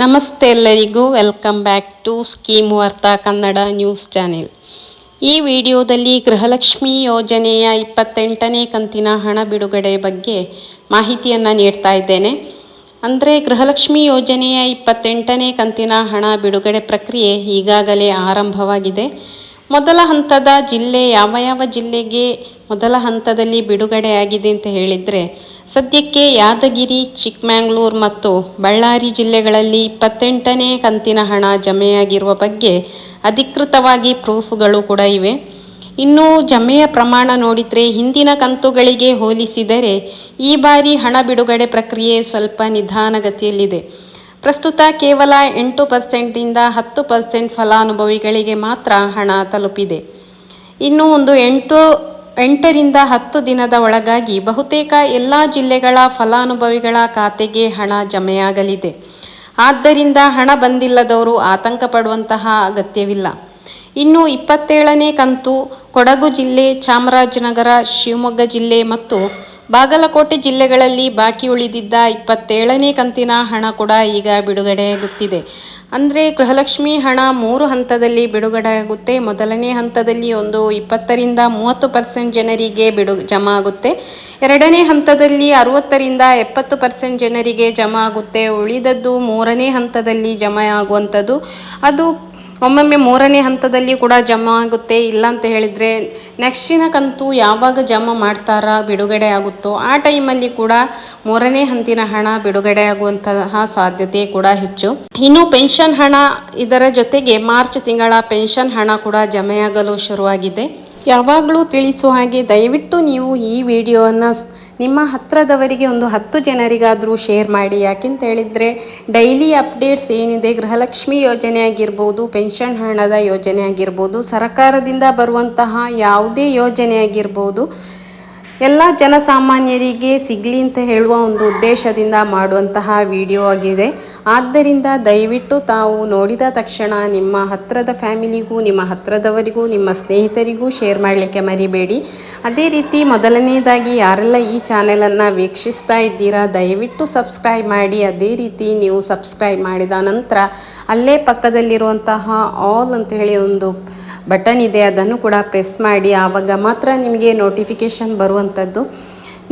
ನಮಸ್ತೆ ಎಲ್ಲರಿಗೂ welcome back to scheme ವಾರ್ತಾ ಕನ್ನಡ ನ್ಯೂಸ್ ಚಾನೆಲ್. ಈ ವಿಡಿಯೋದಲ್ಲಿ ಗೃಹಲಕ್ಷ್ಮಿ ಯೋಜನೆಯ 28ನೇ ಕಂತಿನ ಹಣ ಬಿಡುಗಡೆ ಬಗ್ಗೆ ಮಾಹಿತಿಯನ್ನು ನೀಡ್ತಾ ಇದ್ದೇನೆ. ಅಂದರೆ ಗೃಹಲಕ್ಷ್ಮಿ ಯೋಜನೆಯ 28ನೇ ಕಂತಿನ ಹಣ ಬಿಡುಗಡೆ ಪ್ರಕ್ರಿಯೆ ಈಗಾಗಲೇ ಆರಂಭವಾಗಿದೆ. ಮೊದಲ ಹಂತದ ಜಿಲ್ಲೆ ಯಾವ ಜಿಲ್ಲೆಗೆ ಮೊದಲ ಹಂತದಲ್ಲಿ ಬಿಡುಗಡೆಯಾಗಿದೆ ಅಂತ ಹೇಳಿದರೆ, ಸದ್ಯಕ್ಕೆ ಯಾದಗಿರಿ, ಚಿಕ್ಕಮಗಳೂರು ಮತ್ತು ಬಳ್ಳಾರಿ ಜಿಲ್ಲೆಗಳಲ್ಲಿ 28ನೇ ಕಂತಿನ ಹಣ ಜಮೆಯಾಗಿರುವ ಬಗ್ಗೆ ಅಧಿಕೃತವಾಗಿ ಪ್ರೂಫ್ಗಳು ಕೂಡ ಇವೆ. ಇನ್ನು ಜಮೆಯ ಪ್ರಮಾಣ ನೋಡಿದರೆ ಹಿಂದಿನ ಕಂತುಗಳಿಗೆ ಹೋಲಿಸಿದರೆ ಈ ಬಾರಿ ಹಣ ಬಿಡುಗಡೆ ಪ್ರಕ್ರಿಯೆ ಸ್ವಲ್ಪ ನಿಧಾನಗತಿಯಲ್ಲಿದೆ. ಪ್ರಸ್ತುತ ಕೇವಲ 8%ದಿಂದ 10% ಫಲಾನುಭವಿಗಳಿಗೆ ಮಾತ್ರ ಹಣ ತಲುಪಿದೆ. ಇನ್ನು 8ರಿಂದ 10 ದಿನದ ಒಳಗಾಗಿ ಬಹುತೇಕ ಎಲ್ಲ ಜಿಲ್ಲೆಗಳ ಫಲಾನುಭವಿಗಳ ಖಾತೆಗೆ ಹಣ ಜಮೆಯಾಗಲಿದೆ. ಆದ್ದರಿಂದ ಹಣ ಬಂದಿಲ್ಲದವರು ಆತಂಕ ಪಡುವಂತಹ ಅಗತ್ಯವಿಲ್ಲ. ಇನ್ನು 27ನೇ ಕಂತು ಕೊಡಗು ಜಿಲ್ಲೆ, ಚಾಮರಾಜನಗರ, ಶಿವಮೊಗ್ಗ ಜಿಲ್ಲೆ ಮತ್ತು ಬಾಗಲಕೋಟೆ ಜಿಲ್ಲೆಗಳಲ್ಲಿ ಬಾಕಿ ಉಳಿದಿದ್ದ 27ನೇ ಕಂತಿನ ಹಣ ಕೂಡ ಈಗ ಬಿಡುಗಡೆಯಾಗುತ್ತಿದೆ. ಅಂದರೆ ಗೃಹಲಕ್ಷ್ಮಿ ಹಣ 3 ಹಂತದಲ್ಲಿ ಬಿಡುಗಡೆಯಾಗುತ್ತೆ. ಮೊದಲನೇ ಹಂತದಲ್ಲಿ 20ರಿಂದ 30% ಜನರಿಗೆ ಜಮಾ ಆಗುತ್ತೆ. ಎರಡನೇ ಹಂತದಲ್ಲಿ 60ರಿಂದ 70% ಜನರಿಗೆ ಜಮಾ ಆಗುತ್ತೆ. ಉಳಿದದ್ದು 3ನೇ ಹಂತದಲ್ಲಿ ಜಮಾ ಆಗುವಂಥದ್ದು. ಅದು ಒಮ್ಮೊಮ್ಮೆ 3ನೇ ಹಂತದಲ್ಲಿ ಕೂಡ ಜಮಾ ಆಗುತ್ತೆ. ಇಲ್ಲ ಅಂತ ಹೇಳಿದರೆ ನೆಕ್ಸ್ಟಿನ ಕಂತು ಯಾವಾಗ ಜಮಾ ಮಾಡ್ತಾರಾ ಬಿಡುಗಡೆ ಆಗುತ್ತೋ ಆ ಟೈಮಲ್ಲಿ ಕೂಡ 3ನೇ ಹಂತಿನ ಹಣ ಬಿಡುಗಡೆ ಆಗುವಂತಹ ಸಾಧ್ಯತೆ ಕೂಡ ಹೆಚ್ಚು. ಇನ್ನು ಪೆನ್ಷನ್ ಹಣ, ಇದರ ಜೊತೆಗೆ ಮಾರ್ಚ್ ತಿಂಗಳ ಪೆನ್ಷನ್ ಹಣ ಕೂಡ ಜಮೆಯಾಗಲು ಶುರುವಾಗಿದೆ. ಯಾವಾಗಲೂ ತಿಳಿಸುವ ಹಾಗೆ ದಯವಿಟ್ಟು ನೀವು ಈ ವಿಡಿಯೋವನ್ನು ನಿಮ್ಮ ಹತ್ತಿರದವರಿಗೆ 10 ಜನರಿಗಾದರೂ ಶೇರ್ ಮಾಡಿ. ಯಾಕೆಂತ ಹೇಳಿದರೆ ಡೈಲಿ ಅಪ್ಡೇಟ್ಸ್ ಏನಿದೆ, ಗೃಹಲಕ್ಷ್ಮಿ ಯೋಜನೆ ಆಗಿರ್ಬೋದು, ಪೆನ್ಷನ್ ಹಣದ ಯೋಜನೆ ಆಗಿರ್ಬೋದು, ಸರ್ಕಾರದಿಂದ ಬರುವಂತಹ ಯಾವುದೇ ಯೋಜನೆ ಆಗಿರ್ಬೋದು, ಎಲ್ಲ ಜನಸಾಮಾನ್ಯರಿಗೆ ಸಿಗಲಿ ಅಂತ ಹೇಳುವ ಒಂದು ಉದ್ದೇಶದಿಂದ ಮಾಡುವಂತಹ ವಿಡಿಯೋ ಆಗಿದೆ. ಆದ್ದರಿಂದ ದಯವಿಟ್ಟು ತಾವು ನೋಡಿದ ತಕ್ಷಣ ನಿಮ್ಮ ಹತ್ತಿರದ ಫ್ಯಾಮಿಲಿಗೂ, ನಿಮ್ಮ ಹತ್ತಿರದವರಿಗೂ, ನಿಮ್ಮ ಸ್ನೇಹಿತರಿಗೂ ಶೇರ್ ಮಾಡಲಿಕ್ಕೆ ಮರಿಬೇಡಿ. ಅದೇ ರೀತಿ ಮೊದಲನೇದಾಗಿ ಯಾರೆಲ್ಲ ಈ ಚಾನೆಲನ್ನು ವೀಕ್ಷಿಸ್ತಾ ಇದ್ದೀರಾ ದಯವಿಟ್ಟು ಸಬ್ಸ್ಕ್ರೈಬ್ ಮಾಡಿ. ಅದೇ ರೀತಿ ನೀವು ಸಬ್ಸ್ಕ್ರೈಬ್ ಮಾಡಿದ ನಂತರ ಅಲ್ಲೇ ಪಕ್ಕದಲ್ಲಿರುವಂತಹ ಆಲ್ ಅಂತ ಹೇಳಿ ಒಂದು ಬಟನ್ ಇದೆ, ಅದನ್ನು ಕೂಡ ಪ್ರೆಸ್ ಮಾಡಿ. ಆವಾಗ ಮಾತ್ರ ನಿಮಗೆ ನೋಟಿಫಿಕೇಷನ್ ಬರುವಂಥದ್ದು.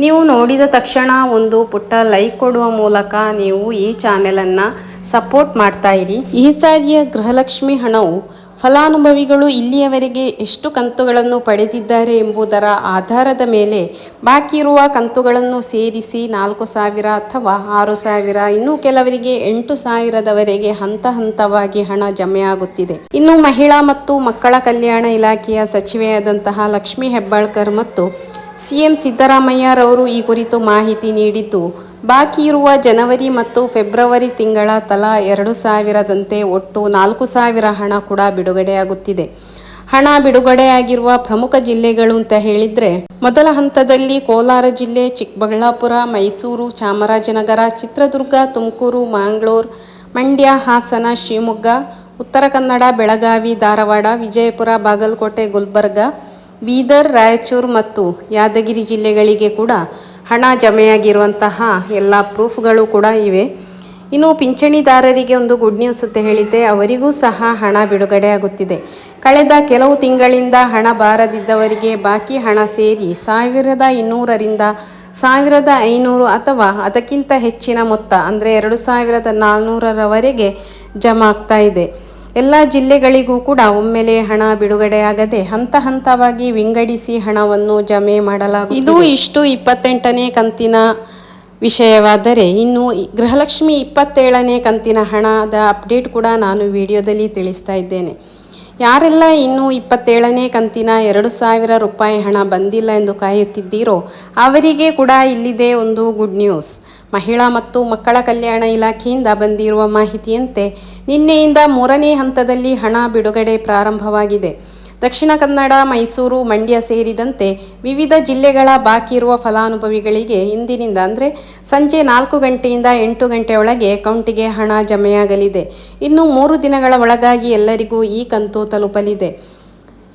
ನೀವು ನೋಡಿದ ತಕ್ಷಣ ಒಂದು ಪುಟ್ಟ ಲೈಕ್ ಕೊಡುವ ಮೂಲಕ ನೀವು ಈ ಚಾನೆಲನ್ನು ಸಪೋರ್ಟ್ ಮಾಡ್ತಾ ಇರಿ. ಈ ಸಾರಿಯ ಗೃಹಲಕ್ಷ್ಮಿ ಹಣವು ಫಲಾನುಭವಿಗಳು ಇಲ್ಲಿಯವರೆಗೆ ಎಷ್ಟು ಕಂತುಗಳನ್ನು ಪಡೆದಿದ್ದಾರೆ ಎಂಬುದರ ಆಧಾರದ ಮೇಲೆ ಬಾಕಿ ಇರುವ ಕಂತುಗಳನ್ನು ಸೇರಿಸಿ 4,000 ಅಥವಾ 6,000, ಇನ್ನು ಕೆಲವರಿಗೆ 8,000ದವರೆಗೆ ಹಂತವಾಗಿ ಹಣ ಜಮೆಯಾಗುತ್ತಿದೆ. ಇನ್ನು ಮಹಿಳಾ ಮತ್ತು ಮಕ್ಕಳ ಕಲ್ಯಾಣ ಇಲಾಖೆಯ ಸಚಿವೆಯಾದಂತಹ ಲಕ್ಷ್ಮೀ ಹೆಬ್ಬಾಳ್ಕರ್ ಮತ್ತು ಸಿಎಂ ಸಿದ್ದರಾಮಯ್ಯರವರು ಈ ಕುರಿತು ಮಾಹಿತಿ ನೀಡಿದ್ದು, ಬಾಕಿ ಇರುವ ಜನವರಿ ಮತ್ತು ಫೆಬ್ರವರಿ ತಿಂಗಳ ತಲಾ 2,000ದಂತೆ ಒಟ್ಟು 4,000 ಹಣ ಕೂಡ ಬಿಡುಗಡೆಯಾಗುತ್ತಿದೆ. ಹಣ ಬಿಡುಗಡೆಯಾಗಿರುವ ಪ್ರಮುಖ ಜಿಲ್ಲೆಗಳು ಅಂತ ಹೇಳಿದರೆ, ಮೊದಲ ಹಂತದಲ್ಲಿ ಕೋಲಾರ ಜಿಲ್ಲೆ, ಚಿಕ್ಕಬಳ್ಳಾಪುರ, ಮೈಸೂರು, ಚಾಮರಾಜನಗರ, ಚಿತ್ರದುರ್ಗ, ತುಮಕೂರು, ಮಂಗಳೂರು, ಮಂಡ್ಯ, ಹಾಸನ, ಶಿವಮೊಗ್ಗ, ಉತ್ತರ ಕನ್ನಡ, ಬೆಳಗಾವಿ, ಧಾರವಾಡ, ವಿಜಯಪುರ, ಬಾಗಲಕೋಟೆ, ಗುಲ್ಬರ್ಗ, ಬೀದರ್, ರಾಯಚೂರು ಮತ್ತು ಯಾದಗಿರಿ ಜಿಲ್ಲೆಗಳಿಗೆ ಕೂಡ ಹಣ ಜಮೆಯಾಗಿರುವಂತಹ ಎಲ್ಲ ಪ್ರೂಫ್ಗಳು ಕೂಡ ಇವೆ. ಇನ್ನು ಪಿಂಚಣಿದಾರರಿಗೆ ಒಂದು ಗುಡ್ ನ್ಯೂಸ್ ಅಂತ ಹೇಳಿದ್ದೆ, ಅವರಿಗೂ ಸಹ ಹಣ ಬಿಡುಗಡೆಯಾಗುತ್ತಿದೆ. ಕಳೆದ ಕೆಲವು ತಿಂಗಳಿಂದ ಹಣ ಬಾರದಿದ್ದವರಿಗೆ ಬಾಕಿ ಹಣ ಸೇರಿ 1,200ರಿಂದ 1,500 ಅಥವಾ ಅದಕ್ಕಿಂತ ಹೆಚ್ಚಿನ ಮೊತ್ತ ಅಂದರೆ 2,400ರವರೆಗೆ ಜಮಾ ಆಗ್ತಾ ಇದೆ. ಎಲ್ಲ ಜಿಲ್ಲೆಗಳಿಗೂ ಕೂಡ ಒಮ್ಮೆಲೆ ಹಣ ಬಿಡುಗಡೆಯಾಗದೆ ಹಂತವಾಗಿ ವಿಂಗಡಿಸಿ ಹಣವನ್ನು ಜಮೆ ಮಾಡಲಾಗುತ್ತಿದೆ. ಇದು ಇಷ್ಟು 28ನೇ ಕಂತಿನ ವಿಷಯವಾದರೆ, ಇನ್ನು ಗೃಹಲಕ್ಷ್ಮಿ 27ನೇ ಕಂತಿನ ಹಣದ ಅಪ್ಡೇಟ್ ಕೂಡ ನಾನು ವಿಡಿಯೋದಲ್ಲಿ ತಿಳಿಸ್ತಾ ಇದ್ದೇನೆ. ಯಾರೆಲ್ಲ ಇನ್ನು 27ನೇ ಕಂತಿನ 2,000 ರೂಪಾಯಿ ಹಣ ಬಂದಿಲ್ಲ ಎಂದು ಕಾಯುತ್ತಿದ್ದೀರೋ ಅವರಿಗೆ ಕೂಡ ಇಲ್ಲಿದೆ ಒಂದು ಗುಡ್ ನ್ಯೂಸ್. ಮಹಿಳಾ ಮತ್ತು ಮಕ್ಕಳ ಕಲ್ಯಾಣ ಇಲಾಖೆಯಿಂದ ಬಂದಿರುವ ಮಾಹಿತಿಯಂತೆ ನಿನ್ನೆಯಿಂದ 3ನೇ ಹಂತದಲ್ಲಿ ಹಣ ಬಿಡುಗಡೆ ಪ್ರಾರಂಭವಾಗಿದೆ. ದಕ್ಷಿಣ ಕನ್ನಡ, ಮೈಸೂರು, ಮಂಡ್ಯ ಸೇರಿದಂತೆ ವಿವಿಧ ಜಿಲ್ಲೆಗಳ ಬಾಕಿ ಇರುವ ಫಲಾನುಭವಿಗಳಿಗೆ ಇಂದಿನಿಂದ ಅಂದರೆ ಸಂಜೆ 4 ಗಂಟೆಯಿಂದ 8 ಗಂಟೆ ಒಳಗೆ ಅಕೌಂಟಿಗೆ ಹಣ ಜಮೆಯಾಗಲಿದೆ. ಇನ್ನು 3 ದಿನಗಳ ಒಳಗಾಗಿ ಎಲ್ಲರಿಗೂ ಈ ಕಂತು ತಲುಪಲಿದೆ.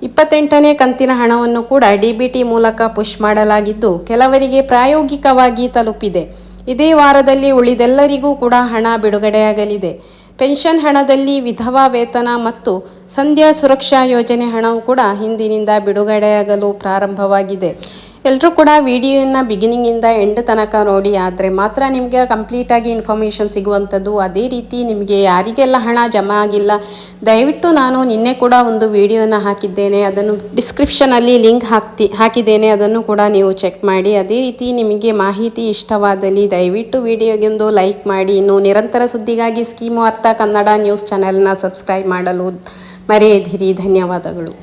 28ನೇ ಕಂತಿನ ಹಣವನ್ನು ಕೂಡ DBT ಮೂಲಕ ಪುಷ್ ಮಾಡಲಾಗಿದ್ದು ಕೆಲವರಿಗೆ ಪ್ರಾಯೋಗಿಕವಾಗಿ ತಲುಪಿದೆ. ಇದೇ ವಾರದಲ್ಲಿ ಉಳಿದೆಲ್ಲರಿಗೂ ಕೂಡ ಹಣ ಬಿಡುಗಡೆಯಾಗಲಿದೆ. ಪೆನ್ಷನ್ ಹಣದಲ್ಲಿ ವಿಧವಾ ವೇತನ ಮತ್ತು ಸಂಧ್ಯಾ ಸುರಕ್ಷಾ ಯೋಜನೆ ಹಣವು ಕೂಡ ಇಂದಿನಿಂದ ಬಿಡುಗಡೆಯಾಗಲು ಪ್ರಾರಂಭವಾಗಿದೆ. ಎಲ್ಲರೂ ಕೂಡ ವಿಡಿಯೋನ ಬಿಗಿನಿಂಗಿಂದ ಎಂಡ್ ತನಕ ನೋಡಿ, ಆದರೆ ಮಾತ್ರ ನಿಮಗೆ ಕಂಪ್ಲೀಟಾಗಿ ಇನ್ಫಾರ್ಮೇಷನ್ ಸಿಗುವಂಥದ್ದು. ಅದೇ ರೀತಿ ನಿಮಗೆ ಯಾರಿಗೆಲ್ಲ ಹಣ ಜಮಾ ಆಗಿಲ್ಲ, ದಯವಿಟ್ಟು ನಾನು ನಿನ್ನೆ ಕೂಡ ಒಂದು ವಿಡಿಯೋನ ಹಾಕಿದ್ದೇನೆ, ಅದನ್ನು ಡಿಸ್ಕ್ರಿಪ್ಷನಲ್ಲಿ ಲಿಂಕ್ ಹಾಕಿದ್ದೇನೆ, ಅದನ್ನು ಕೂಡ ನೀವು ಚೆಕ್ ಮಾಡಿ. ಅದೇ ರೀತಿ ನಿಮಗೆ ಮಾಹಿತಿ ಇಷ್ಟವಾದಲ್ಲಿ ದಯವಿಟ್ಟು ವಿಡಿಯೋಗೆಂದು ಲೈಕ್ ಮಾಡಿ. ಇನ್ನು ನಿರಂತರ ಸುದ್ದಿಗಾಗಿ ಸ್ಕೀಮ್ ವಾರ್ತಾ ಕನ್ನಡ ನ್ಯೂಸ್ ಚಾನೆಲ್ನ ಸಬ್ಸ್ಕ್ರೈಬ್ ಮಾಡಲು ಮರೆಯದಿರಿ. ಧನ್ಯವಾದಗಳು.